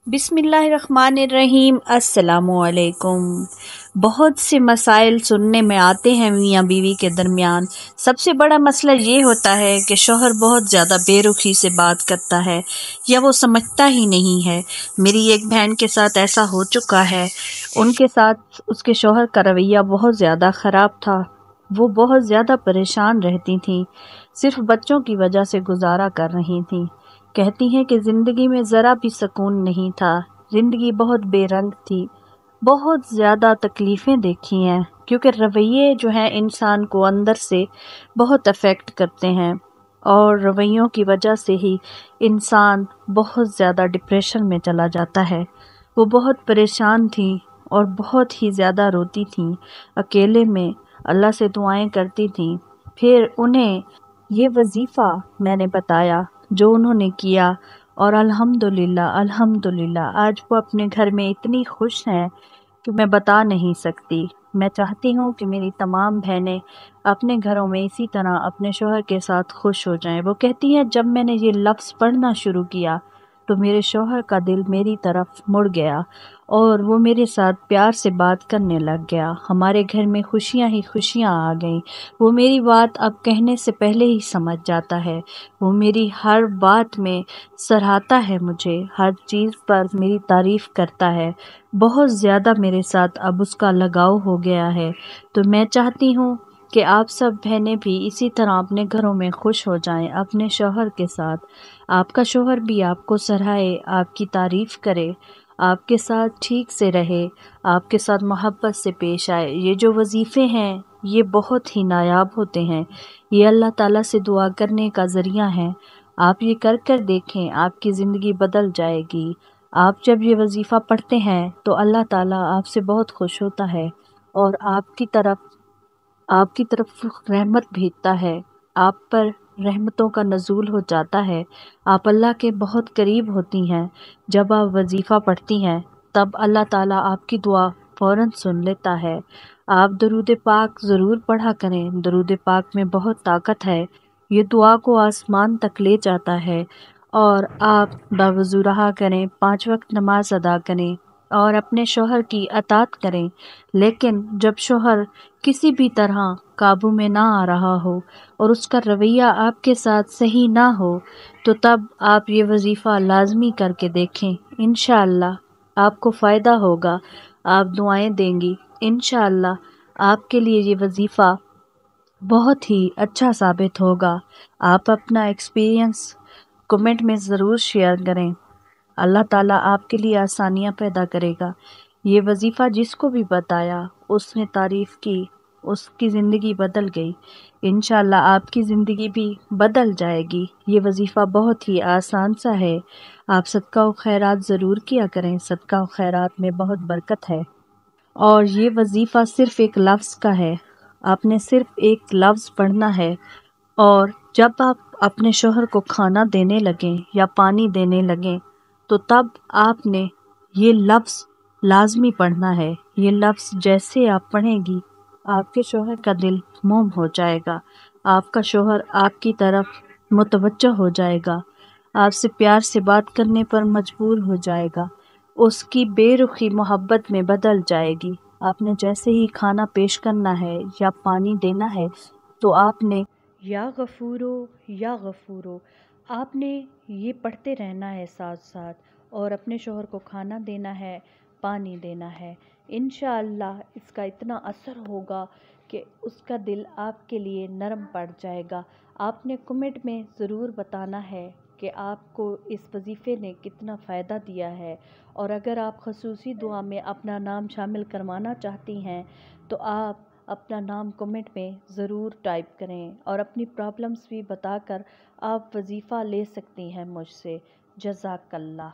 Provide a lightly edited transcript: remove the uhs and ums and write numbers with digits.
बिस्मिल्लाहिर्रहमानिर्रहीम। अस्सलामुअलैकुम। बहुत से मसाइल सुनने में आते हैं मियाँ बीवी के दरमियान। सबसे बड़ा मसला ये होता है कि शौहर बहुत ज़्यादा बेरुखी से बात करता है या वो समझता ही नहीं है। मेरी एक बहन के साथ ऐसा हो चुका है। उनके साथ उसके शौहर का रवैया बहुत ज़्यादा ख़राब था। वो बहुत ज़्यादा परेशान रहती थीं, सिर्फ बच्चों की वजह से गुजारा कर रही थीं। कहती हैं कि ज़िंदगी में ज़रा भी सुकून नहीं था, ज़िंदगी बहुत बेरंग थी, बहुत ज़्यादा तकलीफ़ें देखी हैं, क्योंकि रवैये जो हैं इंसान को अंदर से बहुत अफेक्ट करते हैं और रवैयों की वजह से ही इंसान बहुत ज़्यादा डिप्रेशन में चला जाता है। वो बहुत परेशान थी और बहुत ही ज़्यादा रोती थी, अकेले में अल्लाह से दुआएं करती थी। फिर उन्हें ये वजीफ़ा मैंने बताया जो उन्होंने किया और अल्हम्दुलिल्लाह आज वो अपने घर में इतनी खुश हैं कि मैं बता नहीं सकती। मैं चाहती हूँ कि मेरी तमाम बहनें अपने घरों में इसी तरह अपने शौहर के साथ खुश हो जाएं। वो कहती हैं जब मैंने ये लफ्ज़ पढ़ना शुरू किया तो मेरे शौहर का दिल मेरी तरफ मुड़ गया और वो मेरे साथ प्यार से बात करने लग गया। हमारे घर में खुशियाँ ही खुशियाँ आ गईं। वो मेरी बात अब कहने से पहले ही समझ जाता है। वो मेरी हर बात में सराहता है, मुझे हर चीज़ पर मेरी तारीफ़ करता है। बहुत ज़्यादा मेरे साथ अब उसका लगाव हो गया है। तो मैं चाहती हूँ कि आप सब बहनें भी इसी तरह अपने घरों में खुश हो जाएं अपने शौहर के साथ। आपका शौहर भी आपको सराहे, आपकी तारीफ़ करे, आपके साथ ठीक से रहे, आपके साथ मोहब्बत से पेश आए। ये जो वजीफ़े हैं ये बहुत ही नायाब होते हैं। ये अल्लाह ताला से दुआ करने का ज़रिया है। आप ये कर कर देखें, आपकी ज़िंदगी बदल जाएगी। आप जब ये वजीफ़ा पढ़ते हैं तो अल्लाह ताला आपसे बहुत खुश होता है और आपकी तरफ रहमत भेजता है। आप पर रहमतों का नज़ूल हो जाता है। आप अल्लाह के बहुत करीब होती हैं। जब आप वजीफ़ा पढ़ती हैं तब अल्लाह ताला आपकी दुआ फ़ौरन सुन लेता है। आप दरूद पाक ज़रूर पढ़ा करें। दरूद पाक में बहुत ताकत है। ये दुआ को आसमान तक ले जाता है। और आप बावज़ू रहा करें, 5 वक्त नमाज अदा करें और अपने शौहर की अतात करें। लेकिन जब शौहर किसी भी तरह काबू में ना आ रहा हो और उसका रवैया आपके साथ सही ना हो तो तब आप ये वजीफ़ा लाजमी करके देखें। इंशाअल्लाह आपको फ़ायदा होगा। आप दुआएं देंगी, इंशाअल्लाह आपके लिए ये वजीफ़ा बहुत ही अच्छा साबित होगा। आप अपना एक्सपीरियंस कमेंट में ज़रूर शेयर करें। अल्लाह ताला आपके लिए आसानियाँ पैदा करेगा। ये वजीफ़ा जिसको भी बताया उसने तारीफ़ की, उसकी ज़िंदगी बदल गई। इंशाअल्लाह आपकी ज़िंदगी भी बदल जाएगी। ये वजीफ़ा बहुत ही आसान सा है। आप सदका व खैरात ज़रूर किया करें। सदका व खैरात में बहुत बरकत है। और ये वजीफ़ा सिर्फ़ एक लफ्ज़ का है। आपने सिर्फ़ एक लफ्ज़ पढ़ना है और जब आप अपने शौहर को खाना देने लगें या पानी देने लगें तो तब आपने ये लफ्ज़ लाजमी पढ़ना है। ये लफ्ज़ जैसे आप पढ़ेंगी आपके शौहर का दिल मोम हो जाएगा। आपका शौहर आपकी तरफ मुतवज्जह हो जाएगा, आपसे प्यार से बात करने पर मजबूर हो जाएगा, उसकी बेरुखी मोहब्बत में बदल जाएगी। आपने जैसे ही खाना पेश करना है या पानी देना है तो आपने या गफ़ूरो आपने ये पढ़ते रहना है साथ साथ और अपने शौहर को खाना देना है, पानी देना है। इंशाअल्लाह इसका इतना असर होगा कि उसका दिल आपके लिए नरम पड़ जाएगा। आपने कमेंट में ज़रूर बताना है कि आपको इस वजीफ़े ने कितना फ़ायदा दिया है। और अगर आप ख़ुसूसी दुआ में अपना नाम शामिल करवाना चाहती हैं तो आप अपना नाम कमेंट में ज़रूर टाइप करें और अपनी प्रॉब्लम्स भी बताकर आप वजीफ़ा ले सकती हैं मुझसे। जज़ाकल्लाह।